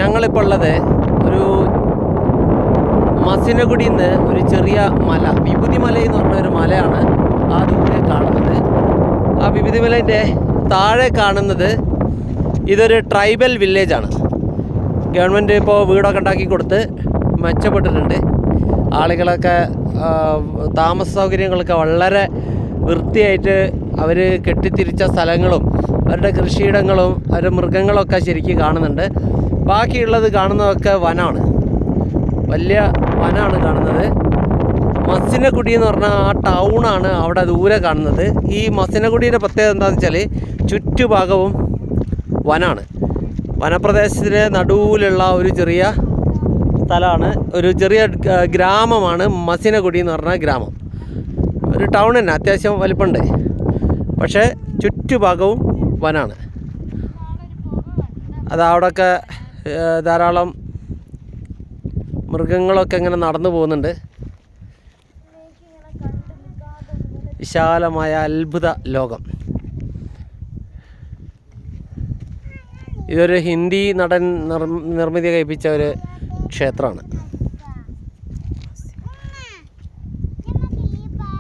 ഞങ്ങളിപ്പോൾ ഉള്ളത് ഒരു മസിനഗുഡിയിൽ നിന്ന് ഒരു ചെറിയ മല, വിഭൂതി മല എന്ന് പറഞ്ഞ ഒരു മലയാണ് ആ ദൂരെ കാണുന്നത്. ആ വിഭൂതി മലേൻ്റെ താഴെ കാണുന്നത് ഇതൊരു ട്രൈബൽ വില്ലേജാണ്. ഗവൺമെൻറ് ഇപ്പോൾ വീടൊക്കെ ഉണ്ടാക്കി കൊടുത്ത് മെച്ചപ്പെട്ടിട്ടുണ്ട്. ആളുകളൊക്കെ താമസ സൗകര്യങ്ങളൊക്കെ വളരെ വൃത്തിയായിട്ട് അവർ കെട്ടിത്തിരിച്ച സ്ഥലങ്ങളും അവരുടെ കൃഷിയിടങ്ങളും അവരുടെ മൃഗങ്ങളൊക്കെ ശരിക്കും കാണുന്നുണ്ട്. ബാക്കിയുള്ളത് കാണുന്നതൊക്കെ വനമാണ്, വലിയ വനമാണ് കാണുന്നത്. മസിനഗുഡി എന്ന് പറഞ്ഞാൽ ആ ടൗണാണ് അവിടെ ദൂരെ കാണുന്നത്. ഈ മസിനഗുഡിയുടെ പ്രത്യേകത എന്താണെന്ന് വെച്ചാൽ ചുറ്റുഭാഗവും വനമാണ്. വനപ്രദേശത്തിൻ്റെ നടുവിലുള്ള ഒരു ചെറിയ സ്ഥലമാണ്, ഒരു ചെറിയ ഗ്രാമമാണ് മസിനഗുഡി എന്ന് പറഞ്ഞ ഗ്രാമം. ഒരു ടൗൺ തന്നെ, അത്യാവശ്യം വലിപ്പമുണ്ട്, പക്ഷേ ചുറ്റുഭാഗവും വനാണ്. അത് അവിടെയൊക്കെ ധാരാളം മൃഗങ്ങളൊക്കെ ഇങ്ങനെ നടന്നു പോകുന്നുണ്ട്. വിശാലമായ അത്ഭുത ലോകം. ഇതൊരു ഹിന്ദി നടൻ നിർമ്മിതി കഴിപ്പിച്ച ഒരു ക്ഷേത്രമാണ്.